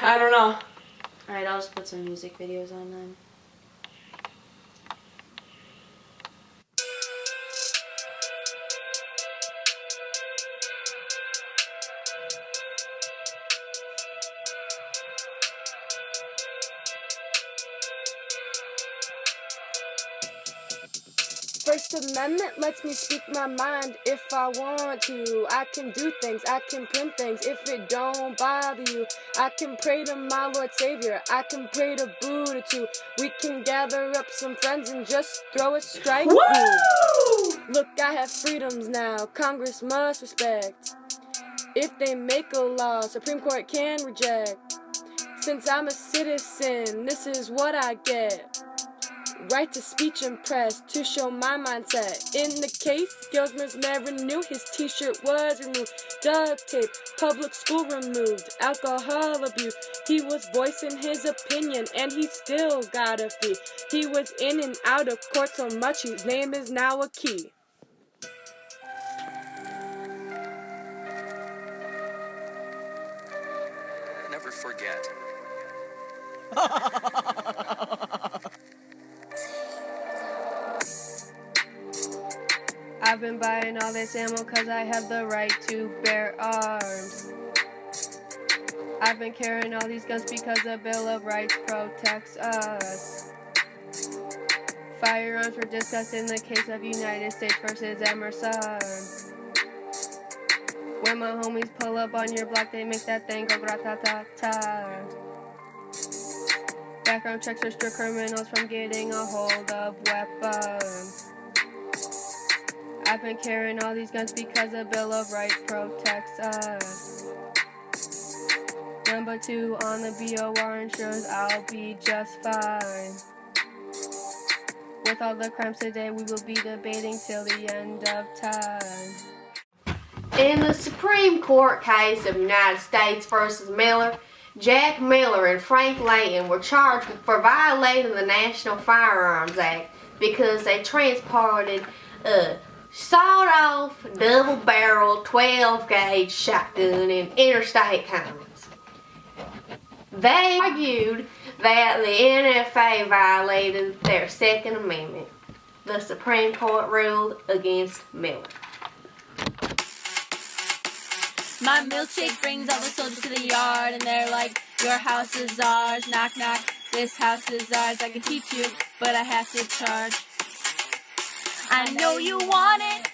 I don't know. Alright, I'll just put some music videos on then. First Amendment lets me speak my mind if I want to. I can do things, I can print things if it don't bother you. I can pray to my Lord Savior, I can pray to Buddha too. We can gather up some friends and just throw a strike. Woo! Look, I have freedoms now, Congress must respect. If they make a law, Supreme Court can reject. Since I'm a citizen, this is what I get. Right to speech and press to show my mindset. In the case, Gilsmer's never knew his t-shirt was removed. Duct tape, public school removed, alcohol abuse. He was voicing his opinion and he still got a fee. He was in and out of court so much his name is now a key. Never forget. I've been buying all this ammo cause I have the right to bear arms. I've been carrying all these guns because the Bill of Rights protects us. Firearms were discussed in the case of United States versus Emerson. When my homies pull up on your block, they make that thing go grata-ta-ta. Background checks restrict criminals from getting a hold of weapons. I've been carrying all these guns because the Bill of Rights protects us. Number 2 on the BOR ensures I'll be just fine. With all the crimes today, we will be debating till the end of time. In the Supreme Court case of United States versus Miller, Jack Miller and Frank Layton were charged for violating the National Firearms Act because they transported a sawed-off, double-barreled, 12-gauge shotgun in interstate commerce. They argued that the NFA violated their Second Amendment. The Supreme Court ruled against Miller. My milkshake brings all the soldiers to the yard, and they're like, your house is ours, knock knock, this house is ours. I can teach you, but I have to charge. I know you want it,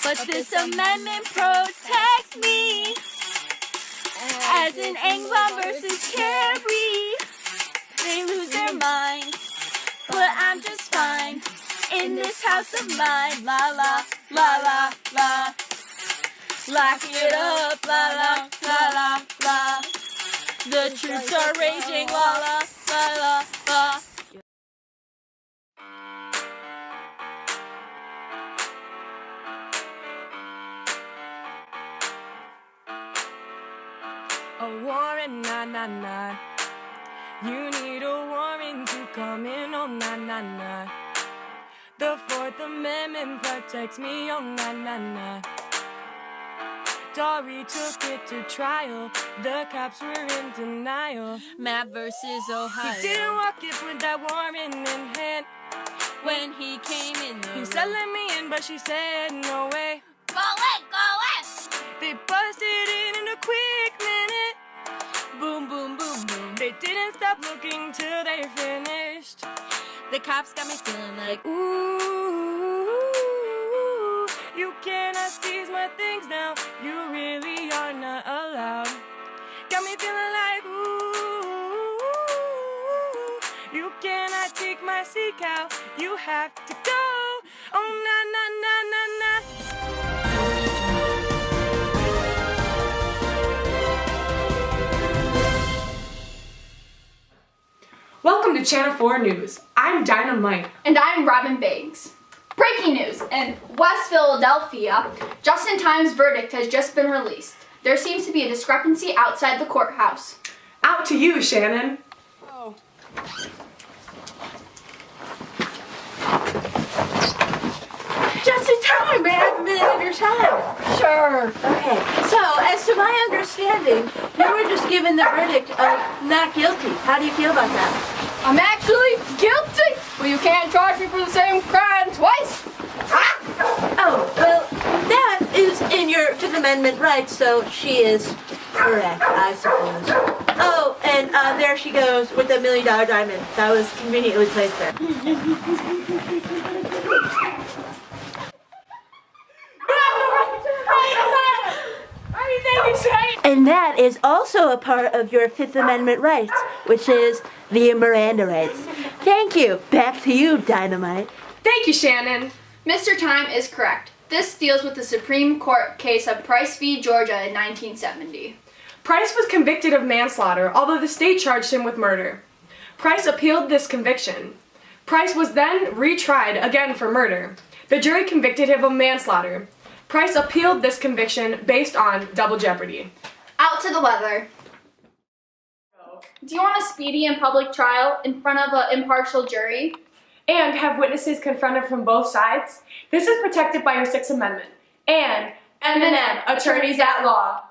but this amendment protects me. As in Engbom versus Carey, they lose their minds, but I'm just fine in this house of mine. La la, la la, la. Lock it up, la la, la la, la. The troops are raging, la la, la la, la. A warrant, nah, nah, nah. You need a warrant to come in, oh, nah, nah, nah. The Fourth Amendment protects me, oh, nah, nah, nah. Dory took it to trial, the cops were in denial. Matt versus Ohio. He didn't walk it with that warrant in hand. When he came in the He said let me in, but she said no way. Go in, go in. They busted in a quick minute. Boom, boom, boom, boom. They didn't stop looking till they finished. The cops got me feeling like, Ooh, you cannot seize my things now. You really are not allowed. Got me feeling like, ooh, you cannot take my sea cow. You have to go. Oh, na, na, na, na, na. Welcome to Channel 4 News. I'm Dynamite. And I'm Robin Biggs. Breaking news! In West Philadelphia, Justin Time's verdict has just been released. There seems to be a discrepancy outside the courthouse. Out to you, Shannon. Oh. Just in time, may I have a minute of your time? Sure. Okay. So, as to my understanding, you were just given the verdict of not guilty. How do you feel about that? I'm actually guilty. Well, you can't charge me for the same crime twice. Oh, well, that is in your Fifth Amendment right, so she is correct, I suppose. Oh, and there she goes with the $1 million diamond. That was conveniently placed there. And that is also a part of your Fifth Amendment rights, which is the Miranda rights. Thank you. Back to you, Dynamite. Thank you, Shannon. Mr. Time is correct. This deals with the Supreme Court case of Price v. Georgia in 1970. Price was convicted of manslaughter, although the state charged him with murder. Price appealed this conviction. Price was then retried again for murder. The jury convicted him of manslaughter. Price appealed this conviction based on double jeopardy. Out to the weather. Do you want a speedy and public trial in front of an impartial jury? And have witnesses confronted from both sides? This is protected by your Sixth Amendment. And M&M, attorneys at law.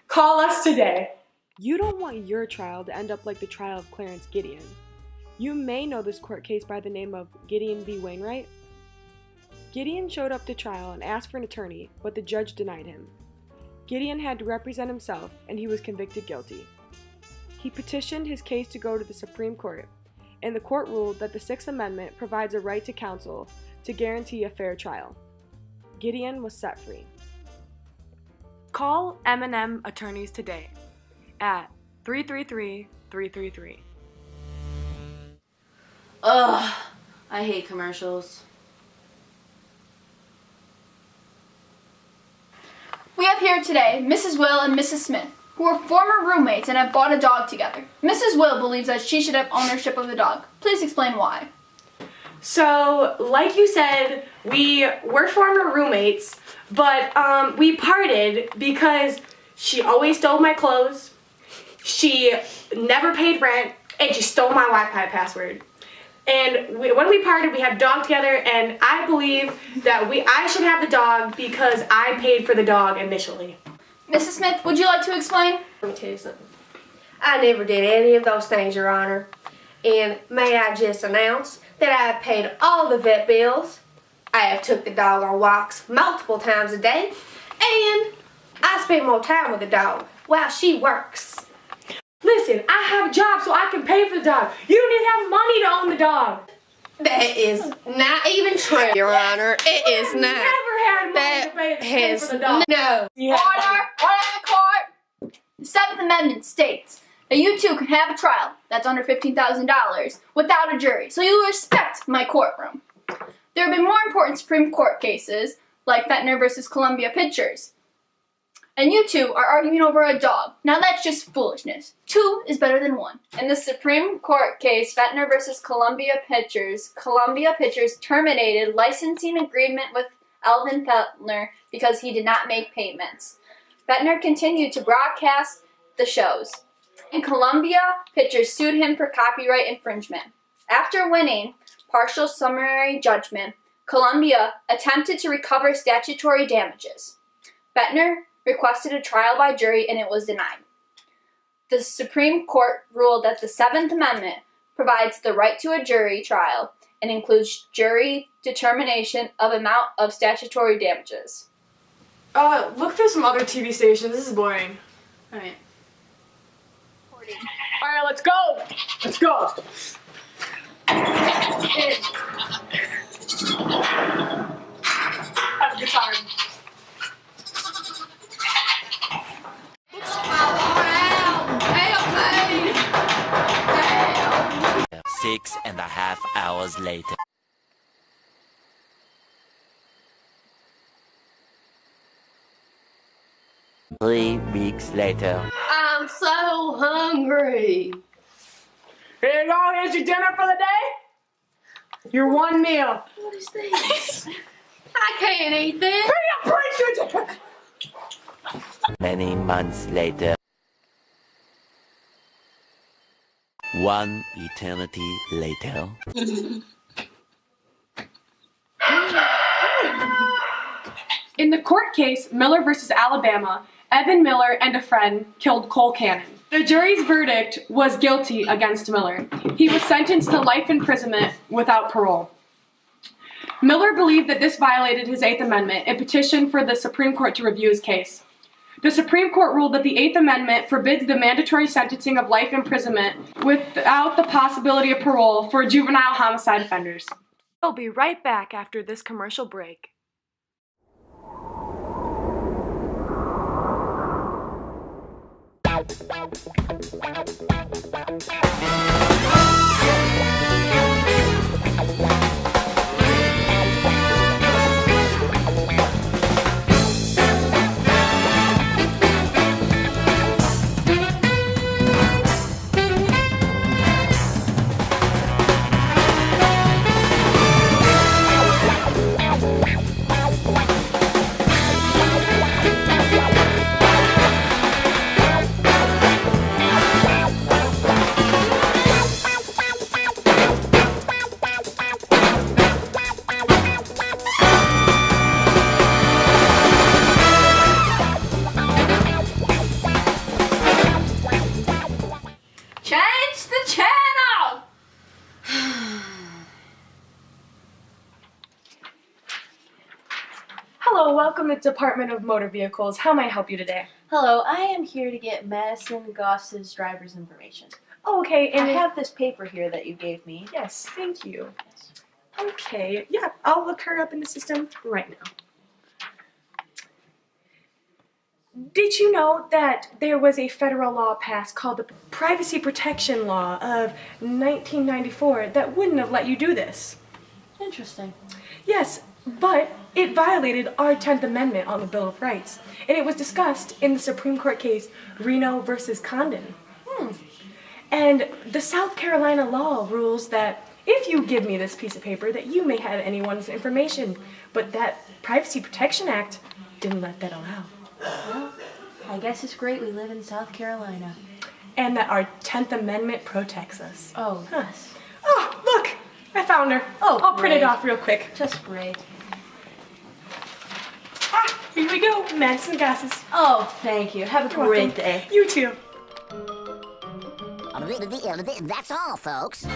Call us today. You don't want your trial to end up like the trial of Clarence Gideon. You may know this court case by the name of Gideon v. Wainwright. Gideon showed up to trial and asked for an attorney, but the judge denied him. Gideon had to represent himself, and he was convicted guilty. He petitioned his case to go to the Supreme Court, and the court ruled that the Sixth Amendment provides a right to counsel to guarantee a fair trial. Gideon was set free. Call M&M attorneys today at 333-333. Ugh, I hate commercials. We have here today Mrs. Will and Mrs. Smith, who are former roommates and have bought a dog together. Mrs. Will believes that she should have ownership of the dog. Please explain why. So, like you said, we were former roommates, but we parted because she always stole my clothes, she never paid rent, and she stole my Wi-Fi password. And when we parted, we had a dog together, and I believe that I should have the dog because I paid for the dog initially. Mrs. Smith, would you like to explain? Let me tell you something. I never did any of those things, Your Honor. And may I just announce that I have paid all the vet bills. I have took the dog on walks multiple times a day. And I spend more time with the dog while she works. Listen, I have a job so I can pay for the dog. You don't even have money to own the dog. That is not even true, Your Honor. It is not. Never had money to pay for the dog. No. Order in the court. The Seventh Amendment states that you two can have a trial that's under $15,000 without a jury, so you respect my courtroom. There have been more important Supreme Court cases, like Fentner versus Columbia Pictures. And you two are arguing over a dog. Now that's just foolishness. 2 is better than 1. In the Supreme Court case, Fentner versus Columbia Pictures terminated licensing agreement with Alvin Fentner because he did not make payments. Fentner continued to broadcast the shows, and Columbia Pictures sued him for copyright infringement. After winning partial summary judgment, Columbia attempted to recover statutory damages. Fentner requested a trial by jury and it was denied. The Supreme Court ruled that the Seventh Amendment provides the right to a jury trial and includes jury determination of amount of statutory damages. Look through some other TV stations. This is boring. Alright. Alright, let's go! Let's go! Have a good time. Six and a half hours later. Three weeks later. I'm so hungry. Here you go, here's your dinner for the day. Your one meal. What is this? I can't eat this. Hurry up, your dinner. Many months later. One eternity later. In the court case Miller versus Alabama, Evan Miller and a friend killed Cole Cannon. The jury's verdict was guilty against Miller. He was sentenced to life imprisonment without parole. Miller believed that this violated his Eighth Amendment and petitioned for the Supreme Court to review his case. The Supreme Court ruled that the Eighth Amendment forbids the mandatory sentencing of life imprisonment without the possibility of parole for juvenile homicide offenders. We'll be right back after this commercial break. Change the channel! Hello, welcome to Department of Motor Vehicles. How may I help you today? Hello, I am here to get Madison Goss's driver's information. Oh, okay, I and have this paper here that you gave me. yes, thank you. Okay, yeah, I'll look her up in the system right now. Did you know that there was a federal law passed called the Privacy Protection Law of 1994 that wouldn't have let you do this? Interesting. Yes, but it violated our 10th Amendment on the Bill of Rights, and it was discussed in the Supreme Court case Reno versus Condon. And the South Carolina law rules that if you give me this piece of paper that you may have anyone's information, but that Privacy Protection Act didn't let that allow. Well, I guess it's great we live in South Carolina. And that our 10th Amendment protects us. Oh, Huh. yes. Oh, look! I found her. Oh, I'll print it great. off real quick. Just great. Ah, here we go. Madison Gosses. Oh, thank you. Have a You're great welcome. day. You too. That's all, folks.